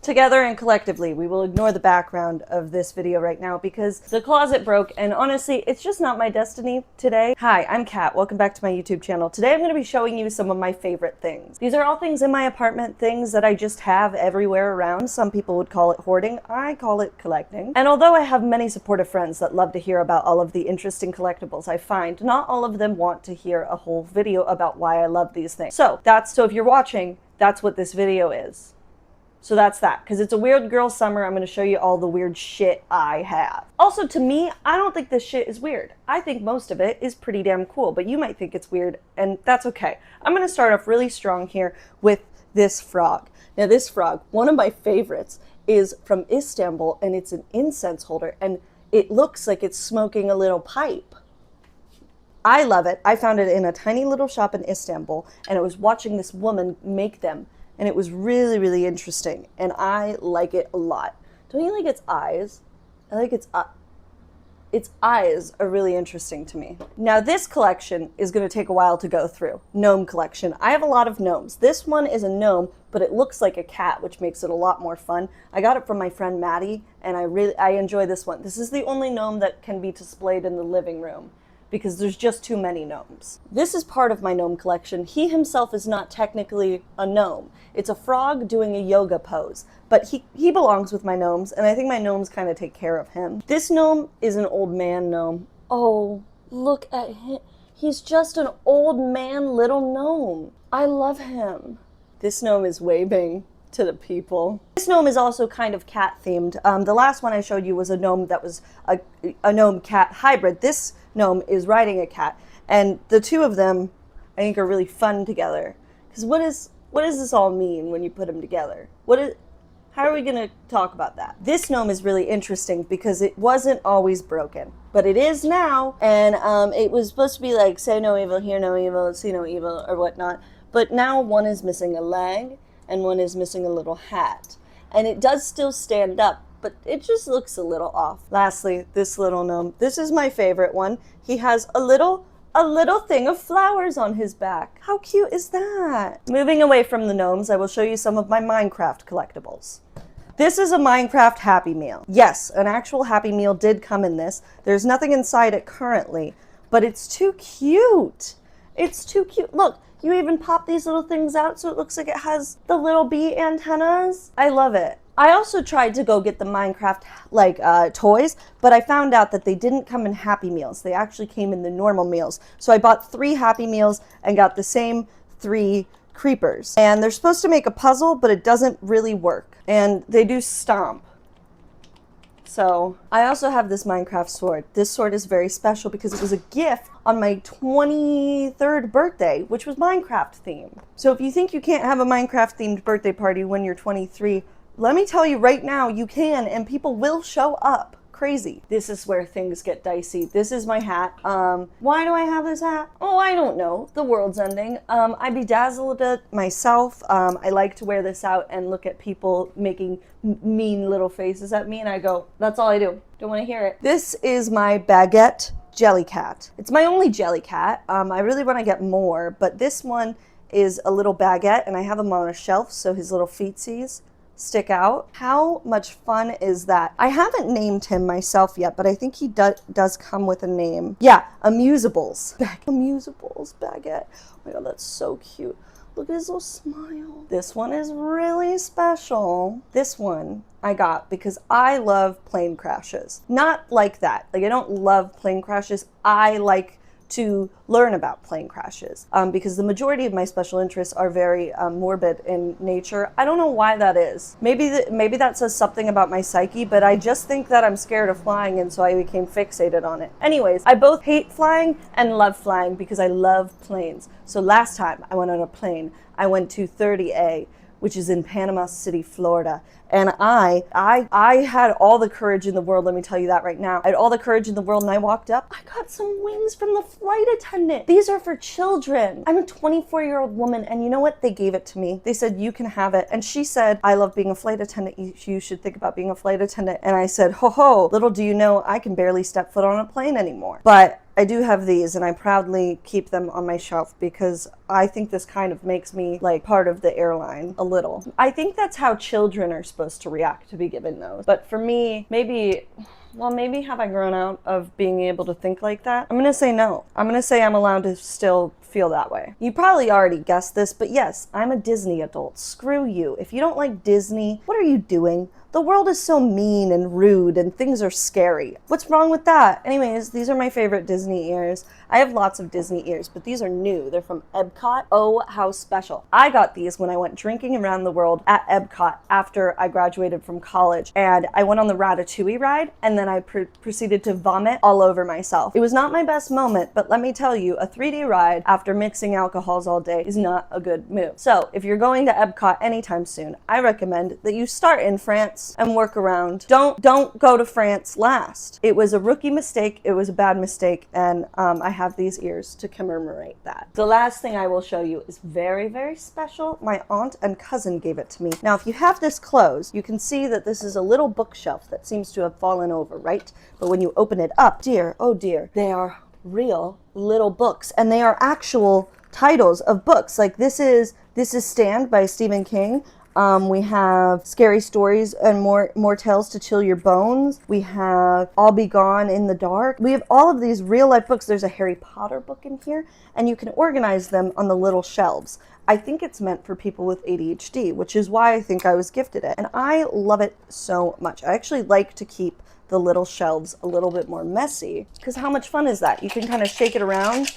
Together and collectively, we will ignore the background of this video right now because the closet broke, and honestly, it's just not my destiny today. Hi, I'm Kat. Welcome back to my YouTube channel. Today I'm going to be showing you some of my favorite things. These are all things in my apartment, things that I just have everywhere around. Some people would call it hoarding. I call it collecting. And although I have many supportive friends that love to hear about all of the interesting collectibles I find, not all of them want to hear a whole video about why I love these things. So if you're watching, that's what this video is. So that's that, because it's a weird girl summer. I'm going to show you all the weird shit I have. Also, to me, I don't think this shit is weird. I think most of it is pretty damn cool, but you might think it's weird, and that's okay. I'm going to start off really strong here with this frog. Now, this frog, one of my favorites, is from Istanbul, and it's an incense holder, and it looks like it's smoking a little pipe. I love it. I found it in a tiny little shop in Istanbul, and I was watching this woman make them. And it was really, really interesting. And I like it a lot. Don't you like its eyes? I like its eyes are really interesting to me. Now this collection is going to take a while to go through. Gnome collection. I have a lot of gnomes. This one is a gnome, but it looks like a cat, which makes it a lot more fun. I got it from my friend Maddie, and I enjoy this one. This is the only gnome that can be displayed in the living room, because there's just too many gnomes. This is part of my gnome collection. He himself is not technically a gnome. It's a frog doing a yoga pose, but he belongs with my gnomes, and I think my gnomes kind of take care of him. This gnome is an old man gnome. Oh, look at him. He's just an old man little gnome. I love him. This gnome is waving to the people. This gnome is also kind of cat themed. The last one I showed you was a gnome that was a gnome cat hybrid. This gnome is riding a cat, and the two of them I think are really fun together. Because what does this all mean when you put them together? How are we gonna talk about that? This gnome is really interesting because it wasn't always broken, but it is now, and it was supposed to be like say no evil, hear no evil, see no evil, or whatnot, but now one is missing a leg and one is missing a little hat, and it does still stand up, but it just looks a little off. Lastly, this little gnome. This is my favorite one. He has a little thing of flowers on his back. How cute is that? Moving away from the gnomes, I will show you some of my Minecraft collectibles. This is a Minecraft Happy Meal. Yes, an actual Happy Meal did come in this. There's nothing inside it currently, but it's too cute. It's too cute. Look, you even pop these little things out so it looks like it has the little bee antennas. I love it. I also tried to go get the Minecraft toys, but I found out that they didn't come in Happy Meals. They actually came in the normal meals. So I bought 3 Happy Meals and got the same 3 creepers. And they're supposed to make a puzzle, but it doesn't really work. And they do stomp. So I also have this Minecraft sword. This sword is very special because it was a gift on my 23rd birthday, which was Minecraft themed. So if you think you can't have a Minecraft themed birthday party when you're 23, let me tell you right now, you can, and people will show up. Crazy. This is where things get dicey. This is my hat. Why do I have this hat? Oh, I don't know. The world's ending. I bedazzled it myself. I like to wear this out and look at people making mean little faces at me, and I go, that's all I do. Don't want to hear it. This is my baguette jelly cat. It's my only jelly cat. I really want to get more, but this one is a little baguette, and I have him on a shelf so his little feetsies stick out. How much fun is that? I haven't named him myself yet, but I think he does come with a name. Yeah, Amusables. Amusables baguette. Oh my god, that's so cute. Look at his little smile. This one is really special. This one I got because I love plane crashes. Not like that. Like, I don't love plane crashes. I like to learn about plane crashes because the majority of my special interests are very morbid in nature. I don't know why that is. Maybe that says something about my psyche, but I just think that I'm scared of flying, and so I became fixated on it. Anyways, I both hate flying and love flying because I love planes. So last time I went on a plane, I went to 30A, which is in Panama City, Florida. And I had all the courage in the world, let me tell you that right now. I had all the courage in the world, and I walked up. I got some wings from the flight attendant. These are for children. I'm a 24-year-old woman, and you know what? They gave it to me. They said, you can have it. And she said, I love being a flight attendant. You should think about being a flight attendant. And I said, ho ho, little do you know, I can barely step foot on a plane anymore. But I do have these, and I proudly keep them on my shelf because I think this kind of makes me like part of the airline a little. I think that's how children are supposed to react to be given those. But for me, maybe have I grown out of being able to think like that? I'm gonna say no. I'm gonna say I'm allowed to still feel that way. You probably already guessed this, but yes, I'm a Disney adult. Screw you. If you don't like Disney, what are you doing? The world is so mean and rude and things are scary. What's wrong with that? Anyways, these are my favorite Disney ears. I have lots of Disney ears, but these are new. They're from Epcot. Oh, how special. I got these when I went drinking around the world at Epcot after I graduated from college. And I went on the Ratatouille ride, and then I proceeded to vomit all over myself. It was not my best moment, but let me tell you, a 3D ride after mixing alcohols all day is not a good move. So if you're going to Epcot anytime soon, I recommend that you start in France and work around. Don't go to France last. It was a rookie mistake. It was a bad mistake, and I have these ears to commemorate that. The last thing I will show you is very, very special. My aunt and cousin gave it to me. Now, if you have this closed, you can see that this is a little bookshelf that seems to have fallen over, right? But when you open it up, dear, oh dear, they are real little books, and they are actual titles of books. Like this is Stand by Stephen King. We have Scary Stories and More Tales to Chill Your Bones. We have I'll Be Gone in the Dark. We have all of these real life books. There's a Harry Potter book in here, and you can organize them on the little shelves. I think it's meant for people with ADHD, which is why I think I was gifted it. And I love it so much. I actually like to keep the little shelves a little bit more messy, because how much fun is that? You can kind of shake it around.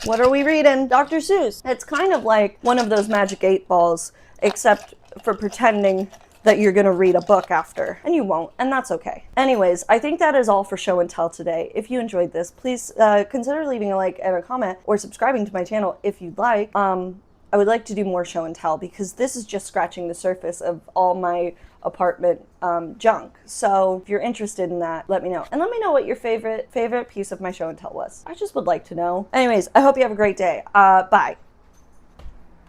What are we reading? Dr. Seuss. It's kind of like one of those Magic 8 balls, except for pretending that you're gonna read a book after, and you won't, and that's okay. Anyways, I think that is all for show and tell today. If you enjoyed this, please consider leaving a like and a comment, or subscribing to my channel if you'd like. I would like to do more show and tell, because this is just scratching the surface of all my apartment junk. So if you're interested in that, let me know. And let me know what your favorite piece of my show and tell was. I just would like to know. Anyways, I hope you have a great day. Bye.